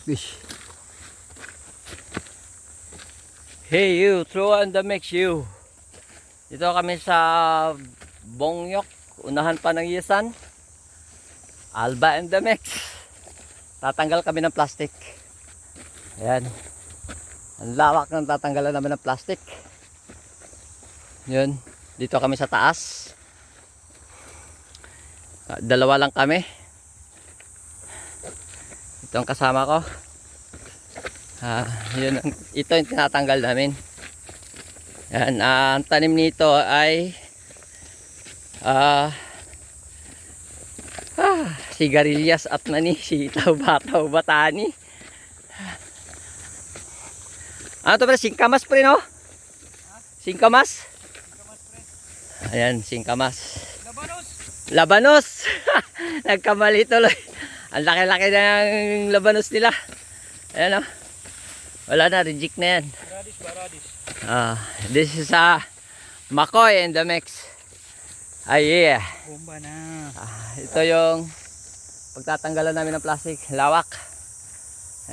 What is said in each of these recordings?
Fish. Hey you, throw on the mix you. Dito kami sa Bongyok, unahan pa ng Yesan. Alba and the mix. Tatanggal kami ng plastic. Ayan. Ang lawak ng tatanggalan namin ng plastic. Yun. Dito kami sa taas. Dalawa lang kami. Ito ang kasama ko. Yun, ito yung tinatanggal namin. Yan, ang tanim nito ay sigarilyas at mani, sitaw, bataw, batani. Ano to pre? Singkamas pre, no? Singkamas? Ayan, singkamas. Labanos! Labanos! Nagkamali tuloy. Ang laki-laki ng labanos nila. Ayan o. Wala na, reject na yan. Radish ba, radish? This is Makoy and the mix. Yeah. Bomba na. Ito yung pagtatanggalan namin ng plastic. Lawak.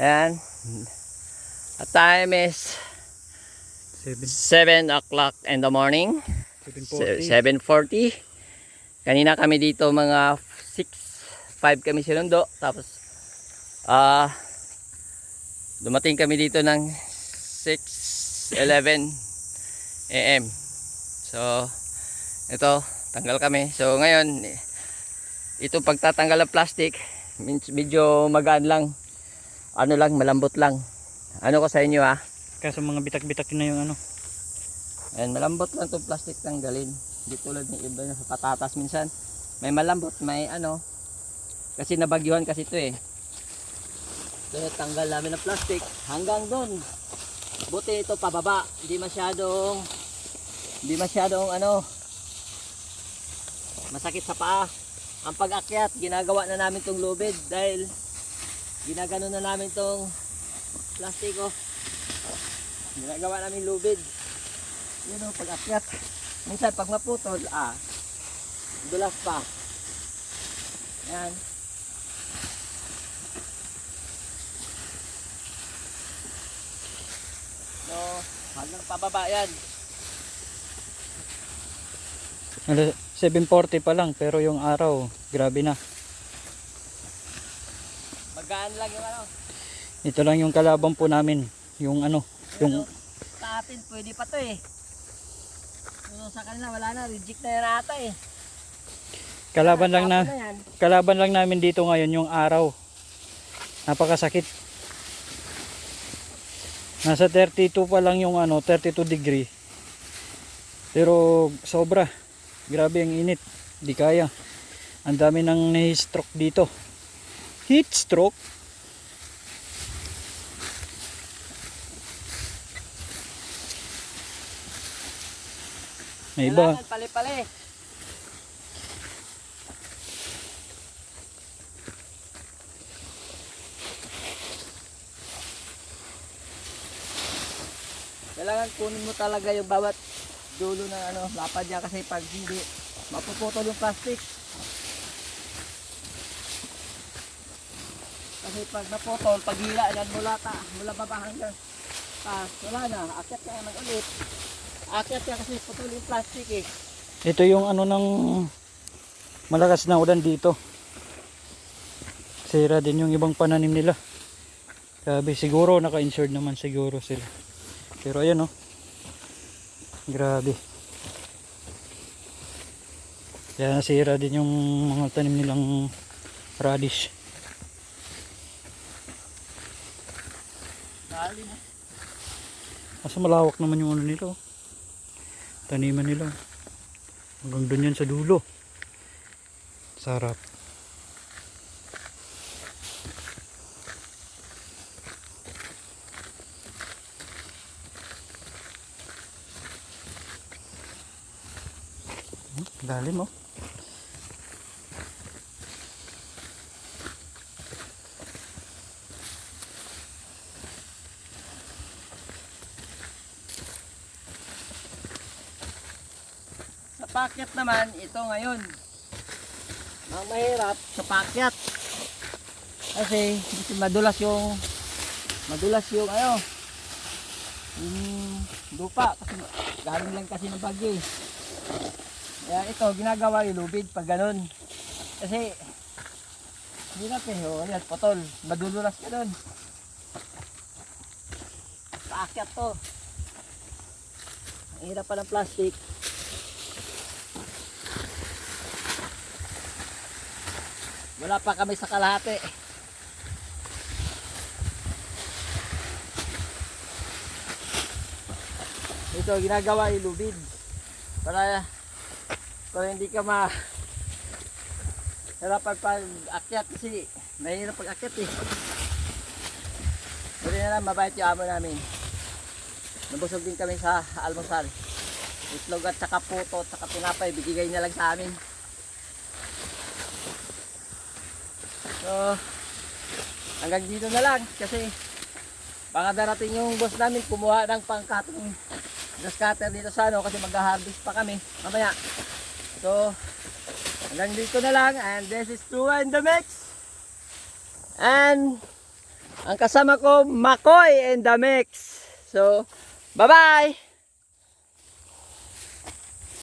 Ayan. The time is 7 o'clock in the morning. 7:40. Kanina kami dito mga 5 kami sinundo. Tapos dumating kami dito ng 6:11 AM. So ito, tanggal kami. So ngayon, ito pagtatanggal ng plastic, medyo magaan lang. Ano lang, malambot lang. Ano ko sa inyo Kaso mga bitak-bitak na yung ano. Ayan, malambot lang itong plastic tanggalin. Hindi tulad ng iba na sa patatas minsan. May malambot, may ano. Kasi nabagyuhan kasi ito eh. So tanggal namin ng plastic hanggang doon. Buti ito pababa. Hindi masyadong ano, masakit sa paa. Ang pag-akyat, ginagawa na namin tong lubid dahil ginagano na namin tong plastiko. Ginagawa namin lubid. Yun o, pag-akyat. Minsan pag maputol, dulas pa. Ayan. So, hanggang pababa yan. 7:40 pa lang pero yung araw, grabe na. Magaan lang yung ano. Ito lang yung kalaban po namin. Yung ano, yung Sa atin, pwede pa to eh. So, sa kanila, wala na. Reject na yan ata eh. kalaban lang namin dito ngayon yung araw. Napakasakit. Nasa 32 pa lang yung ano, 32 degree. Pero sobra. Grabe ang init. Di kaya. Ang dami nang nahi-stroke dito. Heat stroke. May iba. Kailangan pali-pali. Kailangan kunin mo talaga yung bawat dulo ng ano, lapad niya kasi pag hindi, mapuputol yung plastic. Kasi pag naputol, paghila yan mula baba hanggang taas, wala na, akyat ka naman ulit. Akyat ka kasi putol yung plastic eh. Ito yung ano ng malakas na ulan dito. Sira din yung ibang pananim nila. Sabi siguro naka-insured naman siguro sila. Pero ayan grabe. Kaya nasira din yung mga tanim nilang radish. Dali na. Kasi malawak naman yung ano nila. Taniman nila. Hanggang doon yan sa dulo. Sarap. Lalim Sa pakyat naman, ito ngayon. Ang mahirap sa pakyat. Kasi madulas yung madulas yung ano, yung lupa kasi galing lang kasi ng bagyo eh. Kaya ito ginagawa yung lubid pag ganun. Kasi hirap eh, oh, yan, potol, madudulas ka dun. Paakyat to. Ang hirap pa ng plastic. Wala pa kami sa kalahati. Ito ginagawa yung lubid para hindi ka hirapan pag akyat kasi mahirap pag akyat eh. Buti na lang mabait yung amo namin. Nabusog din kami sa almusal. Itlog at saka puto at saka tinapay bigay niya lang sa amin. So hanggang dito na lang kasi baka darating yung boss namin kumuha ng pangkatong grass cutter dito sa ano kasi mag-harvest pa kami mamaya. So hanggang dito na lang, and this is Tua in the Mix. And ang kasama ko, Makoy in the Mix. So bye bye!